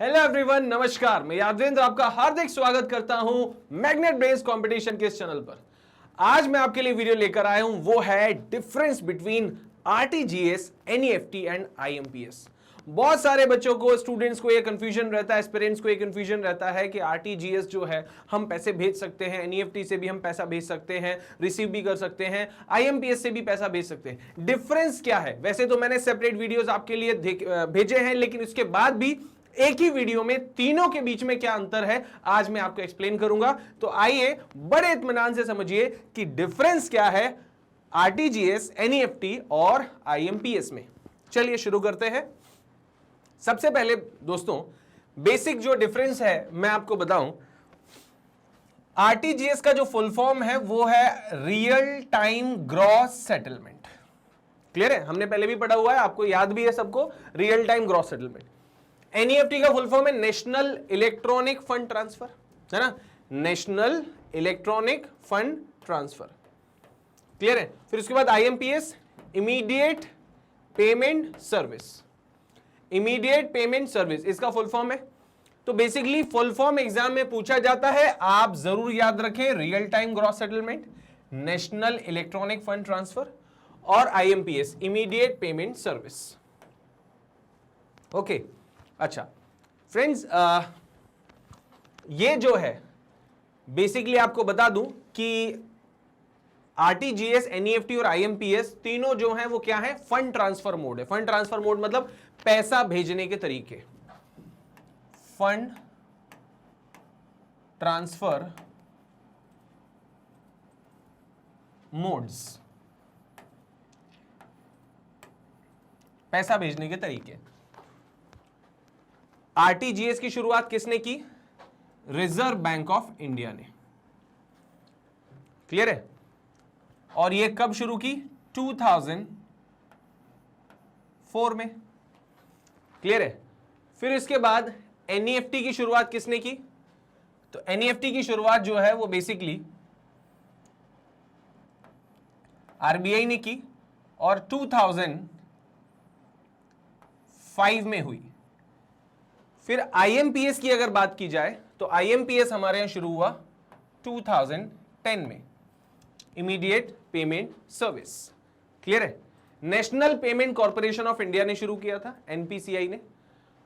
Hello everyone, नमस्कार। मैं यादवेंद्र आपका हार्दिक स्वागत करता हूं मैग्नेट ब्रेन्स कंपटीशन के इस चैनल पर। आज मैं आपके लिए वीडियो लेकर आया हूं, वो है difference between RTGS, NEFT and IMPS. बहुत सारे बच्चों को, स्टूडेंट्स को ये कंफ्यूजन रहता है, एस्पिरेंट्स को ये कंफ्यूजन रहता है कि आरटीजीएस जो है हम पैसे भेज सकते हैं, एनईएफटी से भी हम पैसा भेज सकते हैं, रिसीव भी कर सकते हैं, आईएमपीएस से भी पैसा भेज सकते हैं। डिफरेंस क्या है? वैसे तो मैंने सेपरेट वीडियोस आपके लिए भेजे हैं, लेकिन उसके बाद भी एक ही वीडियो में तीनों के बीच में क्या अंतर है आज मैं आपको एक्सप्लेन करूंगा। तो आइए बड़े इत्मीनान से समझिए कि डिफरेंस क्या है आरटीजीएस, एनईएफटी और आईएमपीएस में। चलिए शुरू करते हैं। सबसे पहले दोस्तों, बेसिक जो डिफरेंस है मैं आपको बताऊं। आरटीजीएस का जो फुल फॉर्म है वो है real time gross settlement. Clear है? हमने पहले भी पढ़ा हुआ है, आपको याद भी है सबको, real time gross settlement. NEFT का फुल फॉर्म है नेशनल इलेक्ट्रॉनिक फंड ट्रांसफर, है ना? National electronic fund transfer. Clear है? फिर उसके बाद IMPS, immediate payment service. Immediate payment service इसका फुल फॉर्म है। तो बेसिकली फुल फॉर्म एग्जाम में पूछा जाता है, आप जरूर याद रखें, real time gross settlement, national electronic fund transfer और IMPS, immediate payment service. Okay, अच्छा फ्रेंड्स, ये जो है बेसिकली आपको बता दूं कि आरटीजीएस, एनईएफटी और आईएमपीएस तीनों जो हैं वो क्या है? फंड ट्रांसफर मोड है। फंड ट्रांसफर मोड मतलब पैसा भेजने के तरीके। फंड ट्रांसफर मोड्स, पैसा भेजने के तरीके। आरटीजीएस की शुरुआत किसने की? रिजर्व बैंक ऑफ इंडिया ने। क्लियर है? और ये कब शुरू की? 2004 में। क्लियर है? फिर इसके बाद एनईएफटी की शुरुआत किसने की? तो एनईएफटी की शुरुआत जो है वो बेसिकली आरबीआई ने की और 2005 में हुई। फिर आईएमपीएस की अगर बात की जाए तो आईएमपीएस हमारे यहां शुरू हुआ 2010 में, इमीडिएट पेमेंट सर्विस। क्लियर है? National payment corporation of India ने शुरू किया था, एनपीसीआई ने।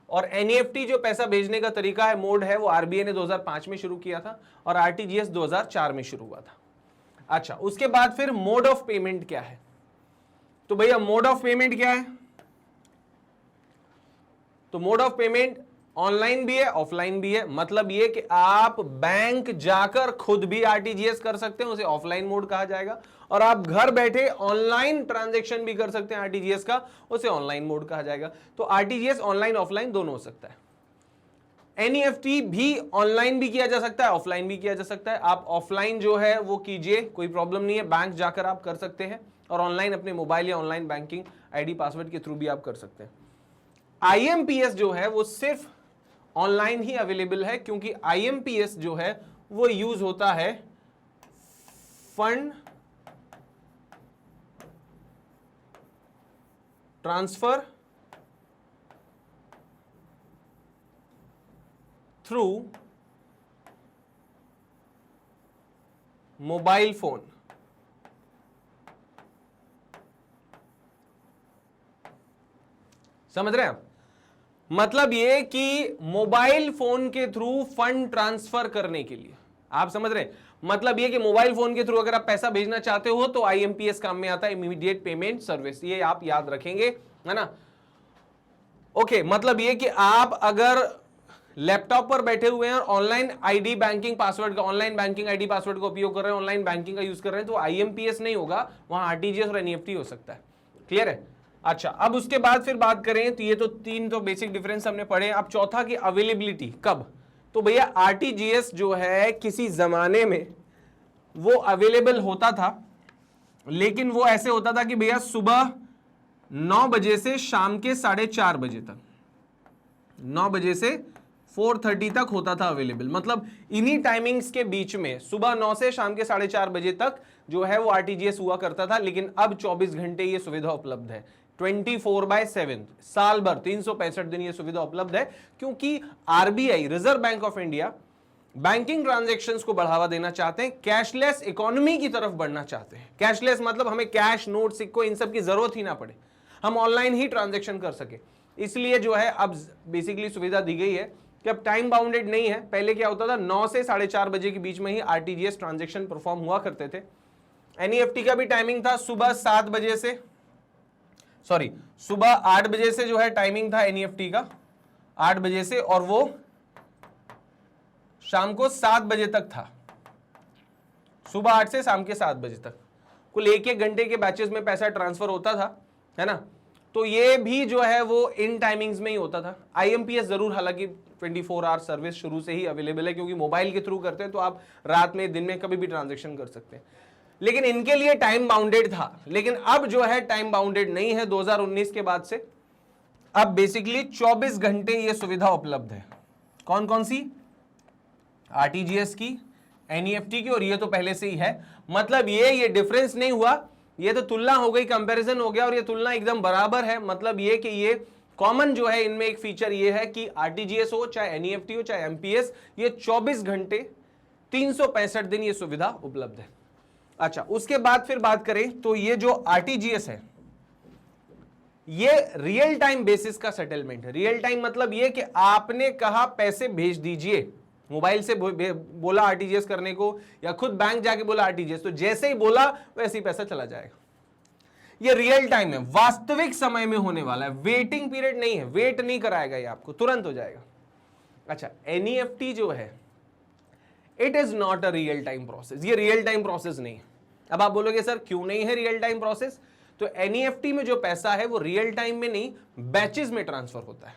और एनईएफटी जो पैसा भेजने का तरीका है, मोड है, वो आरबीआई ने 2005 में शुरू किया था और आरटीजीएस 2004 में शुरू हुआ था। अच्छा, उसके बाद फिर मोड ऑफ पेमेंट क्या है? तो भैया मोड ऑफ पेमेंट क्या है? तो मोड ऑफ पेमेंट ऑनलाइन भी है, ऑफलाइन भी है। मतलब ये कि आप बैंक जाकर खुद भी आरटीजीएस कर सकते हैं, उसे ऑफलाइन मोड कहा जाएगा। और आप घर बैठे ऑनलाइन ट्रांजैक्शन भी कर सकते हैं आरटीजीएस का, उसे ऑनलाइन मोड कहा जाएगा। तो आरटीजीएस ऑनलाइन ऑफलाइन दोनों हो सकता है। एनईएफटी भी ऑनलाइन भी किया जा सकता है, ऑफलाइन भी किया जा सकता है। आप ऑफलाइन जो है वो कीजिए, कोई प्रॉब्लम नहीं है, बैंक जाकर आप कर सकते हैं। और ऑनलाइन अपने मोबाइल या ऑनलाइन बैंकिंग आईडी पासवर्ड के थ्रू भी आप कर सकते हैं। आईएमपीएस जो है वो सिर्फ ऑनलाइन ही अवेलेबल है, क्योंकि आईएमपीएस जो है वो यूज होता है fund transfer through mobile phone. समझ रहे हैं आप? मतलब ये कि मोबाइल फोन के थ्रू फंड ट्रांसफर करने के लिए, आप समझ रहे हैं? मतलब ये कि मोबाइल फोन के थ्रू अगर आप पैसा भेजना चाहते हो तो आईएमपीएस काम में आता है, इमीडिएट पेमेंट सर्विस। ये आप याद रखेंगे, है ना? ओके, मतलब ये कि आप अगर लैपटॉप पर बैठे हुए हैं और ऑनलाइन आईडी बैंकिंग पासवर्ड का, ऑनलाइन बैंकिंग आईडी पासवर्ड का उपयोग कर रहे हैं, ऑनलाइन बैंकिंग का यूज कर रहे हैं, तो आईएमपीएस नहीं होगा, वहां आरटीजीएस और एनईएफटी हो सकता है। क्लियर है? अच्छा, अब उसके बाद फिर बात करें तो ये तो तीन तो बेसिक डिफरेंस हमने पढ़े। अब चौथा की अवेलेबिलिटी कब? तो भैया आरटीजीएस जो है किसी जमाने में वो अवेलेबल होता था, लेकिन वो ऐसे होता था कि भैया सुबह 9 बजे से शाम के 4:30 बजे तक, 9 बजे से 4:30 तक होता था अवेलेबल। मतलब इन्हीं टाइमिंग्स के बीच में सुबह 9 से शाम के 4:30 बजे तक जो है वो आरटीजीएस हुआ करता था। लेकिन अब 24 घंटे ये सुविधा उपलब्ध है। 24/7 साल भर 365 दिन ये सुविधा उपलब्ध है, क्योंकि RBI reserve bank of India banking transactions को बढ़ावा देना चाहते हैं, कैशलेस इकोनॉमी की तरफ बढ़ना चाहते हैं। कैशलेस मतलब हमें कैश, नोट, सिक्को इन सब की जरूरत ही ना पड़े, हम ऑनलाइन ही ट्रांजैक्शन कर सके। इसलिए जो है अब बेसिकली सुविधा दी गई है कि अब टाइम बाउंडेड नहीं है। पहले क्या होता था, 9 से 4:30 बजे के बीच में ही आरटीजीएस ट्रांजैक्शन परफॉर्म हुआ करते थे। एनईएफटी का भी टाइमिंग था सुबह 7 बजे से, सॉरी सुबह 8 बजे से जो है टाइमिंग था एनईएफटी का, 8 बजे से, और वो शाम को 7 बजे तक था। सुबह 8 से शाम के 7 बजे तक कुल 1-1 घंटे के बैचेस में पैसा ट्रांसफर होता था, है ना। तो ये भी जो है वो इन टाइमिंग्स में ही होता था। आईएमपीएस जरूर हालांकि 24 आवर सर्विस शुरू से ही अवेलेबल है, क्योंकि मोबाइल के थ्रू करते हैं तो आप रात में, दिन में कभी भी ट्रांजैक्शन कर सकते हैं, लेकिन इनके लिए टाइम बाउंडेड था। लेकिन अब जो है टाइम बाउंडेड नहीं है 2019 के बाद से। अब बेसिकली 24 घंटे ये सुविधा उपलब्ध है। कौन कौन सी? आरटीजीएस की, एनईएफटी की, और ये तो पहले से ही है। मतलब ये डिफरेंस नहीं हुआ, ये तो तुलना हो गई, कंपैरिजन हो गया, और ये तुलना एकदम बराबर है। मतलब ये कि ये कॉमन जो है इनमें एक फीचर ये है कि आरटीजीएस हो, चाहे एनईएफटी हो, चाहे एमपीएस, ये 24 घंटे 365 दिन ये सुविधा उपलब्ध है। अच्छा, उसके बाद फिर बात करें तो ये जो आरटीजीएस है ये रियल टाइम बेसिस का सेटलमेंट है। रियल टाइम मतलब ये कि आपने कहा पैसे भेज दीजिए, मोबाइल से बोला आरटीजीएस करने को, या खुद बैंक जाके बोला आरटीजीएस, तो जैसे ही बोला वैसे ही पैसा चला जाएगा। ये रियल टाइम है, वास्तविक समय में होने वाला है, वेटिंग पीरियड नहीं है, वेट नहीं कराएगा, ये आपको तुरंत हो जाएगा। अच्छा, एनईएफटी जो है it is not a real time process, ये रियल टाइम प्रोसेस नहीं है। अब आप बोलोगे सर क्यों नहीं है रियल टाइम प्रोसेस? तो एनईएफटी में जो पैसा है वो रियल टाइम में नहीं, बैचेस में ट्रांसफर होता है,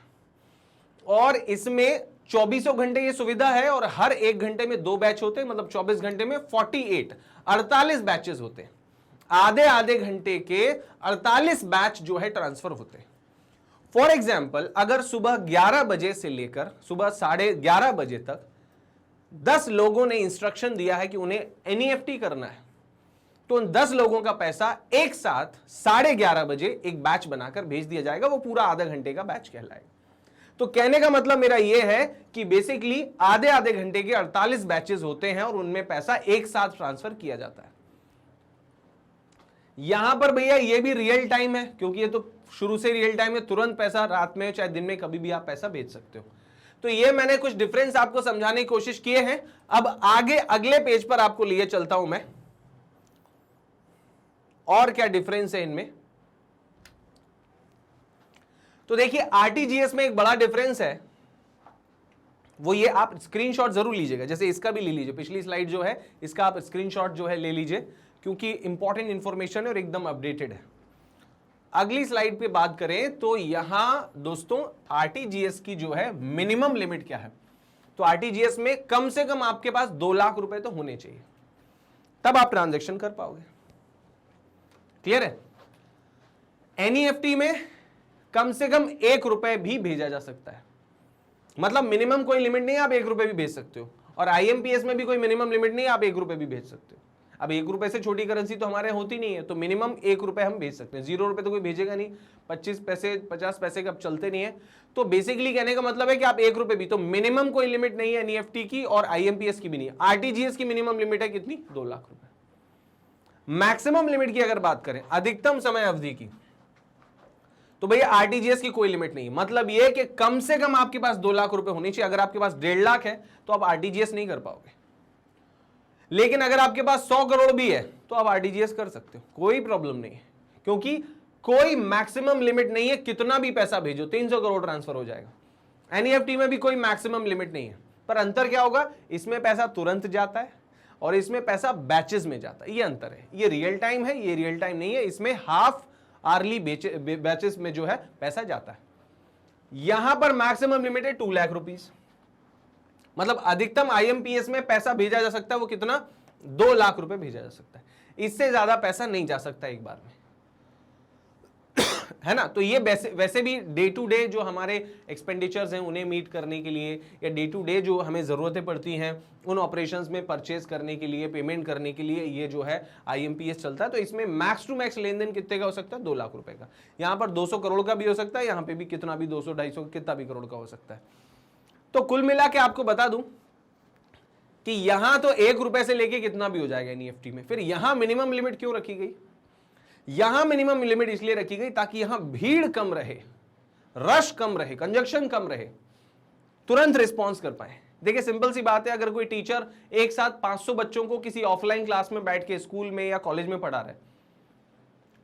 और इसमें 24 घंटे ये सुविधा है, और हर 1 घंटे में 2 बैच होते हैं, मतलब 24 घंटे में 48 बैचेस होते हैं। आधे आधे घंटे के 48 बैच जो है ट्रांसफर होते हैं। फॉर एग्जाम्पल, अगर सुबह 11 बजे से लेकर सुबह 11:30 बजे तक 10 लोगों ने इंस्ट्रक्शन दिया है कि उन्हें एनईएफटी करना है, तो उन 10 लोगों का पैसा एक साथ 11:30 बजे एक बैच बनाकर भेज दिया जाएगा। वो पूरा आधा घंटे का बैच कहलाएगा। तो कहने का मतलब मेरा यह है कि बेसिकली आधे आधे घंटे के 48 बैचेस होते हैं, और उनमें पैसा एक साथ ट्रांसफर किया जाता है। यहां पर भैया ये भी रियल टाइम है, क्योंकि ये तो शुरू से रियल टाइम है, तुरंत पैसा रात में चाहे दिन में कभी भी आप पैसा भेज सकते हो। तो ये मैंने कुछ डिफरेंस आपको समझाने की कोशिश किए हैं। अब आगे अगले पेज पर आपको लिए चलता हूं मैं, और क्या डिफरेंस है इनमें। तो देखिए आरटीजीएस में एक बड़ा डिफरेंस है, वो ये, आप स्क्रीनशॉट जरूर लीजिएगा, जैसे इसका भी ले लीजिए, पिछली स्लाइड जो है इसका आप स्क्रीनशॉट जो है ले लीजिए, क्योंकि इंपॉर्टेंट इंफॉर्मेशन है और एकदम अपडेटेड है। अगली स्लाइड पे बात करें तो यहां दोस्तों आरटीजीएस की जो है मिनिमम लिमिट क्या है। तो आरटीजीएस में कम से कम आपके पास 2 लाख रुपए तो होने चाहिए, तब आप ट्रांजैक्शन कर पाओगे। क्लियर है? एनईएफटी में कम से कम 1 रुपए भी भेजा जा सकता है, मतलब मिनिमम कोई लिमिट नहीं है, आप 1 रुपए भी भेज सकते हो। और आईएमपीएस में भी कोई मिनिमम लिमिट नहीं है, आप 1 रुपए भी भेज सकते हो। अब 1 रुपए से छोटी करेंसी तो हमारे होती नहीं है, तो मिनिमम 1 रुपए हम भेज सकते हैं। 0 रुपए तो कोई भेजेगा नहीं, 25 पैसे 50 पैसे का चलते नहीं है। तो बेसिकली कहने का मतलब है कि आप 1 रुपए भी, तो मिनिमम कोई लिमिट नहीं है एनईएफटी की, और आईएमपीएस की भी नहीं है। आरटीजीएस की मिनिमम लिमिट है कितनी? 2 लाख रुपए। मैक्सिमम लिमिट की अगर बात करें, अधिकतम समय अवधि की, तो भैया आरटीजीएस की कोई लिमिट नहीं। मतलब यह कि कम से कम आपके पास 2 लाख रुपए होनी चाहिए। अगर आपके पास 1.5 लाख है तो आप आरटीजीएस नहीं कर पाओगे, लेकिन अगर आपके पास 100 करोड़ भी है तो आप आरटीजीएस कर सकते हो, कोई प्रॉब्लम नहीं है, क्योंकि कोई मैक्सिमम लिमिट नहीं है। कितना भी पैसा भेजो 300 करोड़ ट्रांसफर हो जाएगा। एनईएफटी में भी कोई मैक्सिमम लिमिट नहीं है, पर अंतर क्या होगा, इसमें पैसा तुरंत जाता है और इसमें पैसा बैचेस में जाता है। ये अंतर है। ये रियल टाइम है, ये रियल टाइम नहीं है। इसमें हाफ आर्ली बैचेस में जो है पैसा जाता है। यहां पर मैक्सिमम लिमिट है 2 लाख रुपीस, मतलब अधिकतम आईएमपीएस में पैसा भेजा जा सकता है वो कितना? 2 लाख रुपए भेजा जा सकता है। इससे ज्यादा पैसा नहीं जा सकता एक बार में। है ना। तो ये वैसे भी डे टू डे जो हमारे एक्सपेंडिचर्स हैं उन्हें मीट करने के लिए, या डे टू डे जो हमें ज़रूरतें पड़ती हैं उन ऑपरेशंस में परचेज करने के लिए, पेमेंट करने के लिए, ये जो है IMPS चलता है। तो इसमें मैक्स टू मैक्स लेन देन कितने का हो सकता है? 2 लाख रुपए का। यहाँ पर 200 करोड़ का भी हो सकता है, यहाँ पे भी कितना भी 200 250 कितना भी करोड़ का हो सकता है। तो कुल मिला के आपको बता दूं कि यहां तो 1 रुपए से लेके कितना भी हो जाएगा NEFT में। फिर यहां मिनिमम लिमिट क्यों रखी गई? यहां मिनिमम लिमिट इसलिए रखी गई ताकि यहां भीड़ कम रहे, रश कम रहे, कंजक्शन कम रहे, तुरंत रिस्पॉन्स कर पाए। देखिए सिंपल सी बात है, अगर कोई टीचर एक साथ 500 बच्चों को किसी ऑफलाइन क्लास में बैठ के स्कूल में या कॉलेज में पढ़ा रहा है,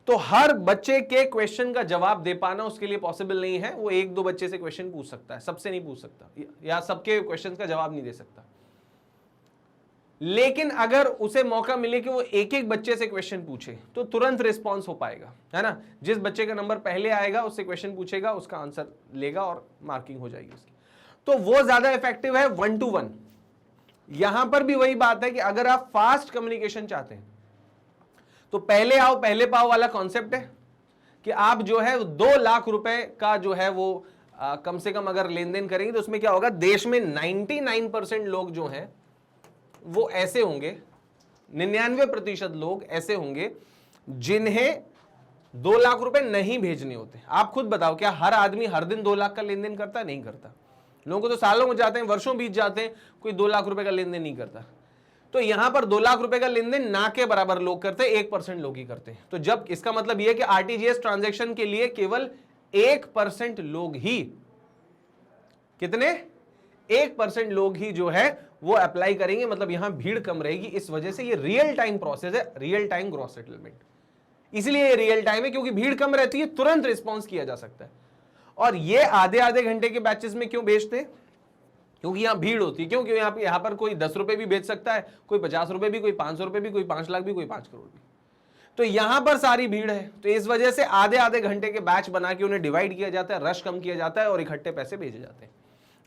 तो हर बच्चे के क्वेश्चन का जवाब दे पाना उसके लिए पॉसिबल नहीं है। वो 1-2 बच्चे से क्वेश्चन पूछ सकता है, सबसे नहीं पूछ सकता, या सबके क्वेश्चन का जवाब नहीं दे सकता। लेकिन अगर उसे मौका मिले कि वो एक एक बच्चे से क्वेश्चन पूछे तो तुरंत रिस्पॉन्स हो पाएगा, है ना। जिस बच्चे का नंबर पहले आएगा उससे क्वेश्चन पूछेगा, उसका आंसर लेगा और मार्किंग हो जाएगी उसकी। तो वो ज्यादा इफेक्टिव है 1-to-1। यहां पर भी वही बात है कि अगर आप फास्ट कम्युनिकेशन चाहते हैं तो पहले आओ पहले पाओ वाला कॉन्सेप्ट है कि आप जो है 2 लाख रुपए का जो है वो कम से कम अगर लेन देन करेंगे तो उसमें क्या होगा, देश में 99% लोग जो हैं वो ऐसे होंगे, 99% लोग ऐसे होंगे जिन्हें 2 लाख रुपए नहीं भेजने होते। आप खुद बताओ, क्या हर आदमी हर दिन 2 लाख का लेन देन करता है? नहीं करता। लोगों को तो सालों हो जाते हैं, वर्षों बीत जाते हैं, कोई 2 लाख रुपए का लेन देन नहीं करता। तो यहां पर 2 लाख रुपए का लेन देन ना के बराबर लोग करते हैं, 1% लोग ही करते हैं। तो जब इसका मतलब यह है कि RTGS ट्रांजैक्शन के लिए केवल 1% लोग ही, कितने? 1% लोग ही जो है वो अप्लाई करेंगे, मतलब यहां भीड़ कम रहेगी। इस वजह से ये रियल टाइम प्रोसेस है, रियल टाइम ग्रॉस सेटलमेंट। इसलिए ये रियल टाइम है क्योंकि भीड़ कम रहती है, तुरंत रिस्पॉन्स किया जा सकता है। और ये आधे घंटे के बैचेस में क्यों भेजते हैं? क्योंकि यहां भीड़ होती है। क्योंकि यहां पर कोई 10 रुपए भी भेज सकता है, कोई 50 रुपए भी, कोई 500 रुपए भी, कोई 5 लाख भी, कोई 5 करोड़ भी। तो यहां पर सारी भीड़ है, तो इस वजह से आधे घंटे के बैच बना के उन्हें डिवाइड किया जाता है, रश कम किया जाता है और इकट्ठे पैसे भेजे जाते हैं।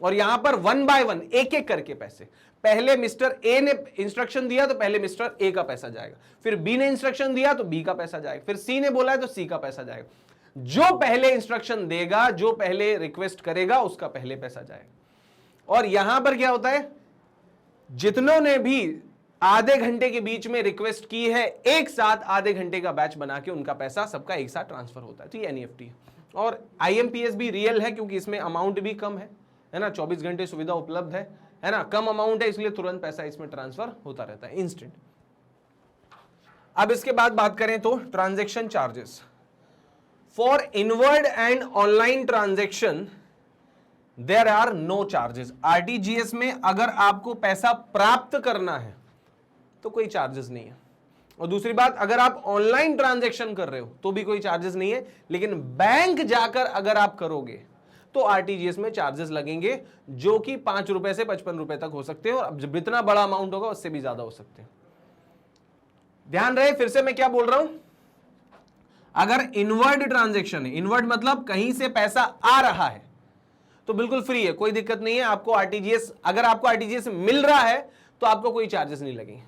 और यहां पर 1 by 1 एक एक करके पैसे, पहले मिस्टर ए ने इंस्ट्रक्शन दिया तो पहले मिस्टर ए का पैसा जाएगा, फिर बी ने इंस्ट्रक्शन दिया तो बी का पैसा जाएगा, फिर सी ने बोला है तो सी का पैसा जाएगा। जो पहले इंस्ट्रक्शन देगा, जो पहले रिक्वेस्ट करेगा, उसका पहले पैसा जाएगा। और यहां पर क्या होता है, जितनों ने भी आधे घंटे के बीच में रिक्वेस्ट की है, एक साथ आधे घंटे का बैच बना के उनका पैसा सबका एक साथ ट्रांसफर होता है। तो ये NEFT है। और IMPS भी रियल है क्योंकि इसमें अमाउंट भी कम है ना, 24 घंटे सुविधा उपलब्ध है ना, कम अमाउंट है इसलिए तुरंत पैसा इसमें ट्रांसफर होता रहता है, इंस्टेंट। अब इसके बाद बात करें तो transaction charges for inward and online transaction there are no charges. RTGS में अगर आपको पैसा प्राप्त करना है तो कोई चार्जेस नहीं है। और दूसरी बात, अगर आप ऑनलाइन ट्रांजैक्शन कर रहे हो तो भी कोई चार्जेस नहीं है। लेकिन बैंक जाकर अगर आप करोगे तो RTGS में चार्जेस लगेंगे, जो कि 5 रुपए से 55 रुपए तक हो सकते हैं, और जब जितना बड़ा अमाउंट होगा उससे भी ज्यादा हो सकते हैं। ध्यान रहे, फिर से मैं क्या बोल रहा हूं, अगर इनवर्ड ट्रांजैक्शन है, इनवर्ड मतलब कहीं से पैसा आ रहा है, तो बिल्कुल फ्री है, कोई दिक्कत नहीं है आपको RTGS। अगर आपको RTGS मिल रहा है तो आपको कोई चार्जेस नहीं लगेंगे।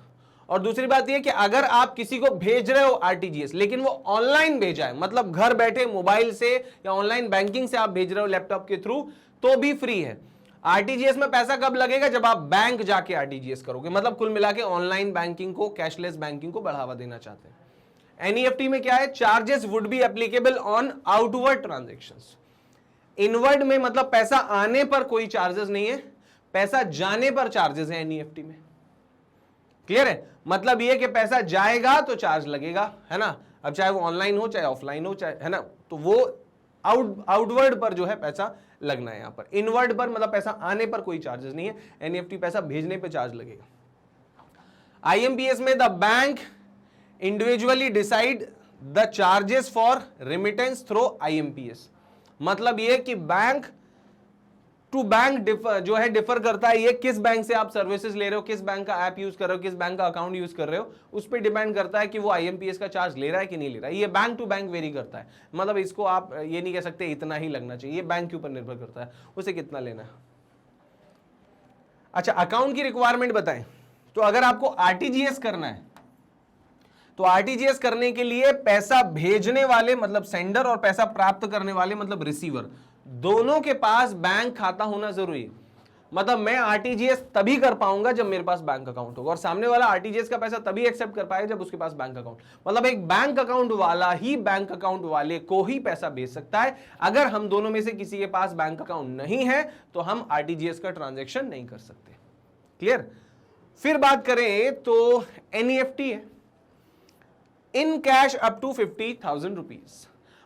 और दूसरी बात यह कि अगर आप किसी को भेज रहे हो RTGS, लेकिन वो ऑनलाइन भेजा है, मतलब घर बैठे मोबाइल से या ऑनलाइन बैंकिंग से आप भेज रहे हो लैपटॉप के थ्रू, तो भी फ्री है। RTGS में पैसा कब लगेगा? जब आप बैंक जाके RTGS करोगे। मतलब कुल मिला के ऑनलाइन बैंकिंग को, कैशलेस बैंकिंग को बढ़ावा देना चाहते हैं। NEFT में क्या है, charges would be applicable on outward transactions. Inward में मतलब पैसा आने पर कोई चार्जेस नहीं है, पैसा जाने पर चार्जेस है NEFT में। क्लियर है? मतलब ये कि पैसा जाएगा तो चार्ज लगेगा, है ना। अब चाहे वो ऑनलाइन हो चाहे ऑफलाइन हो, चाहे, है ना, तो वो आउटवर्ड पर जो है पैसा लगना है। यहां पर इनवर्ड पर मतलब पैसा आने पर कोई चार्जेस नहीं है, NEFT पैसा भेजने पर चार्ज लगेगा। IMPS में the bank individually decide the charges for remittance through IMPS। मतलब ये कि बैंक टू बैंक जो है डिफर करता है, ये किस बैंक से आप सर्विसेज ले रहे हो, किस बैंक का ऐप यूज कर रहे हो, किस बैंक का अकाउंट यूज कर रहे हो, उस पर डिपेंड करता है कि वो IMPS का चार्ज ले रहा है कि नहीं ले रहा है। ये बैंक टू बैंक वेरी करता है, मतलब इसको आप ये नहीं कह सकते इतना ही लगना चाहिए, ये बैंक के ऊपर निर्भर करता है उसे कितना लेना है। अच्छा, अकाउंट की रिक्वायरमेंट बताएं, तो अगर आपको RTGS करना है तो आरटीजीएस करने के लिए पैसा भेजने वाले मतलब सेंडर और पैसा प्राप्त करने वाले मतलब रिसीवर, दोनों के पास बैंक खाता होना जरूरी है। मतलब मैं आरटीजीएस तभी कर पाऊंगा जब मेरे पास बैंक अकाउंट होगा, और सामने वाला आरटीजीएस का पैसा तभी एक्सेप्ट कर पाएगा जब उसके पास बैंक अकाउंट। मतलब एक बैंक अकाउंट वाला ही बैंक अकाउंट वाले को ही पैसा भेज सकता है। अगर हम दोनों में से किसी के पास बैंक अकाउंट नहीं है तो हम आरटीजीएस का ट्रांजैक्शन नहीं कर सकते। क्लियर? फिर बात करें तो एनईएफटी है, in cash up to 50,000 rupees.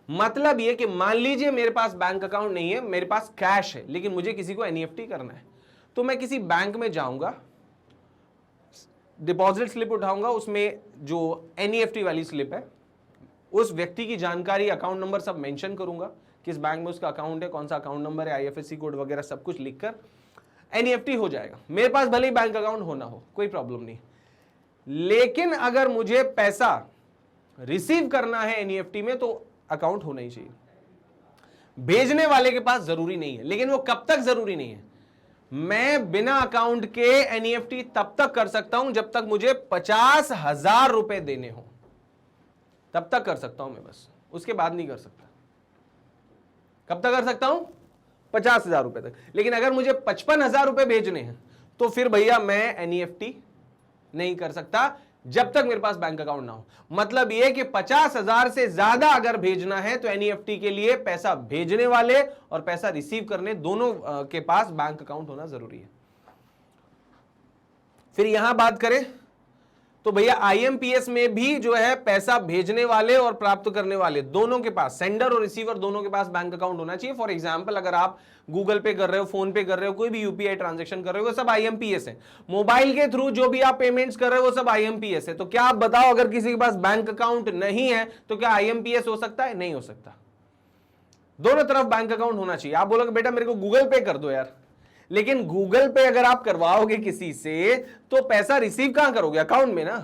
मतलब ये कि मान लीजिए मेरे पास बैंक अकाउंट नहीं है, मेरे पास कैश है, लेकिन मुझे किसी को एनईएफटी करना है, तो मैं किसी बैंक में जाऊंगा, डिपॉजिट स्लिप उठाऊंगा, उसमें जो एनईएफटी वाली स्लिप है उस व्यक्ति की जानकारी, अकाउंट नंबर सब मेंशन करूंगा, किस बैंक में उसका अकाउंट है, कौन सा अकाउंट नंबर है, आईएफएससी कोड वगैरह सब कुछ लिखकर एनईएफटी हो जाएगा। मेरे पास भले ही बैंक अकाउंट होना हो, कोई प्रॉब्लम नहीं। लेकिन अगर मुझे पैसा रिसीव करना है एनईएफटी में तो अकाउंट होना ही चाहिए। भेजने वाले के पास जरूरी नहीं है, लेकिन वो कब तक जरूरी नहीं है? मैं बिना अकाउंट के एनईएफटी तब तक कर सकता हूं जब तक मुझे 50,000 रुपए देने हो, तब तक कर सकता हूं मैं, बस उसके बाद नहीं कर सकता। कब तक कर सकता हूं? 50,000 रुपए तक। लेकिन अगर मुझे 55,000 रुपए भेजने हैं तो फिर भैया मैं एनईएफटी नहीं कर सकता जब तक मेरे पास बैंक अकाउंट ना हो। मतलब यह कि 50,000 से ज्यादा अगर भेजना है तो एनईएफटी के लिए पैसा भेजने वाले और पैसा रिसीव करने दोनों के पास बैंक अकाउंट होना जरूरी है। फिर यहां बात करें तो भैया आईएमपीएस में भी जो है पैसा भेजने वाले और प्राप्त करने वाले दोनों के पास, सेंडर और रिसीवर दोनों के पास बैंक अकाउंट होना चाहिए। फॉर एग्जांपल अगर आप गूगल पे कर रहे हो, फोन पे कर रहे हो, कोई भी यूपीआई ट्रांजैक्शन कर रहे हो, वो सब आईएमपीएस है। मोबाइल के थ्रू जो भी आप पेमेंट्स कर रहे हो वो सब आईएमपीएस है। तो क्या आप बताओ, अगर किसी के पास बैंक अकाउंट नहीं है तो क्या आईएमपीएस हो सकता है? नहीं हो सकता। दोनों तरफ बैंक अकाउंट होना चाहिए। आप बोलोगे बेटा मेरे को गूगल पे कर दो यार, लेकिन गूगल पे अगर आप करवाओगे किसी से तो पैसा रिसीव कहां करोगे? अकाउंट में ना।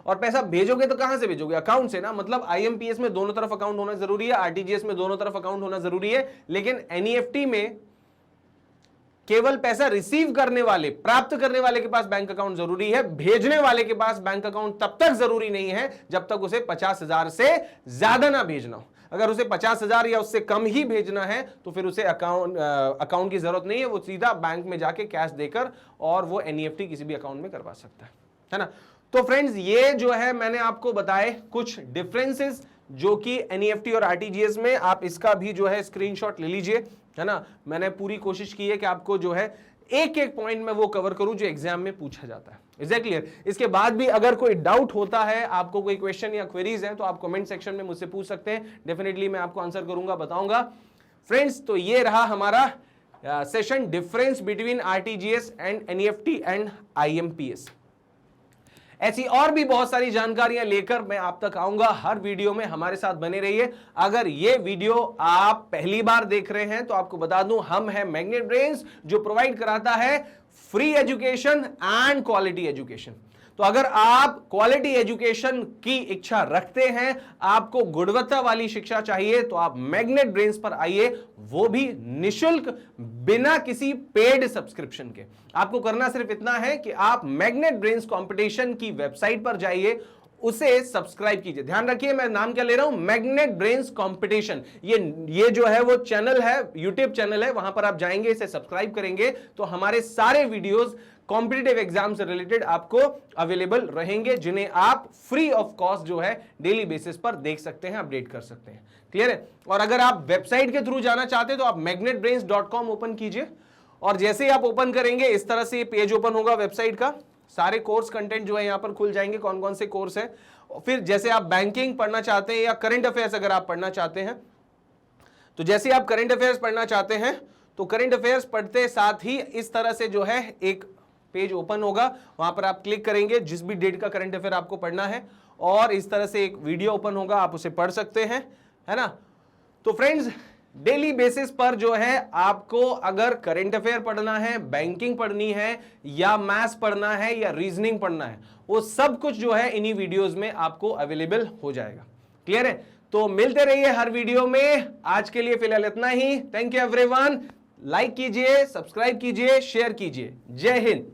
और पैसा भेजोगे तो कहां से भेजोगे? अकाउंट से ना। मतलब आईएमपीएस में दोनों तरफ अकाउंट होना जरूरी है, आरटीजीएस में दोनों तरफ अकाउंट होना जरूरी है, लेकिन एनईएफटी में केवल पैसा रिसीव करने वाले, प्राप्त करने वाले के पास बैंक अकाउंट जरूरी है। भेजने वाले के पास बैंक अकाउंट तब तक जरूरी नहीं है जब तक उसे 50,000 से ज्यादा ना भेजना हो। अगर उसे 50,000 या उससे कम ही भेजना है तो फिर उसे अकाउंट की जरूरत नहीं है, वो सीधा बैंक में जाके कैश देकर और वो एनईएफटी किसी भी अकाउंट में करवा सकता है ना। तो फ्रेंड्स ये जो है मैंने आपको बताए कुछ डिफरेंसेस जो कि एनईएफटी और आरटीजीएस में। आप इसका भी जो है स्क्रीनशॉट ले लीजिए, है ना। मैंने पूरी कोशिश की है कि आपको जो है एक एक पॉइंट में वो कवर करूं जो एग्जाम में पूछा जाता है। Is that clear? इसके बाद भी अगर कोई डाउट होता है, आपको कोई क्वेश्चन या क्वेरीज है तो आप कमेंट सेक्शन में मुझसे पूछ सकते हैं। डेफिनेटली मैं आपको आंसर करूंगा, बताऊंगा। फ्रेंड्स तो ये रहा हमारा session, difference between RTGS and NEFT and IMPS. ऐसी और भी बहुत सारी जानकारियां लेकर मैं आप तक आऊंगा। हर वीडियो में हमारे साथ बने रहिए। अगर ये वीडियो आप पहली बार देख रहे हैं तो आपको बता दूं, हम है मैग्नेट ब्रेन्स जो प्रोवाइड कराता है free education and quality education. तो अगर आप क्वालिटी एजुकेशन की इच्छा रखते हैं, आपको गुणवत्ता वाली शिक्षा चाहिए, तो आप मैग्नेट ब्रेन्स पर आइए, वो भी निशुल्क, बिना किसी पेड सब्सक्रिप्शन के। आपको करना सिर्फ इतना है कि आप मैग्नेट ब्रेन्स कंपटीशन की वेबसाइट पर जाइए, उसे सब्सक्राइब कीजिए। ध्यान रखिए मैं नाम क्या ले रहा हूं, मैग्नेट ब्रेन्स कंपटीशन। ये जो है वो चैनल है, यूट्यूब चैनल है, वहां पर आप जाएंगे, इसे सब्सक्राइब करेंगे तो हमारे सारे वीडियोस कॉम्पिटिटिव एग्जाम से रिलेटेड आपको अवेलेबल रहेंगे, जिन्हें आप फ्री ऑफ कॉस्ट जो है डेली बेसिस पर देख सकते हैं, अपडेट कर सकते हैं। क्लियर है? और अगर आप वेबसाइट के थ्रू जाना चाहते हैं तो आप magnetbrains.com ओपन कीजिए, और जैसे ही आप ओपन करेंगे इस तरह से ये पेज ओपन होगा वेबसाइट का। सारे कोर्स कंटेंट जो है यहां पर खुल जाएंगे, कौन कौन से कोर्स है। फिर जैसे आप बैंकिंग पढ़ना चाहते हैं या करंट अफेयर्स अगर आप पढ़ना चाहते हैं, तो जैसे आप करंट अफेयर्स पढ़ना चाहते हैं तो करंट अफेयर्स पढ़ते साथ ही इस तरह से जो है एक पेज ओपन होगा, वहां पर आप क्लिक करेंगे जिस भी डेट का करंट अफेयर आपको पढ़ना है, और इस तरह से एक वीडियो ओपन होगा, आप उसे पढ़ सकते हैं, है ना। तो फ्रेंड्स डेली बेसिस पर जो है आपको अगर करंट अफेयर पढ़ना है, बैंकिंग पढ़नी है, या मैथ्स पढ़ना है, या रीजनिंग पढ़ना है, वो सब कुछ जो है इन्हीं वीडियोस में आपको अवेलेबल हो जाएगा। क्लियर है? तो मिलते रहिए हर वीडियो में। आज के लिए फिलहाल इतना ही। Thank you everyone. लाइक कीजिए, सब्सक्राइब कीजिए, शेयर कीजिए। जय हिंद।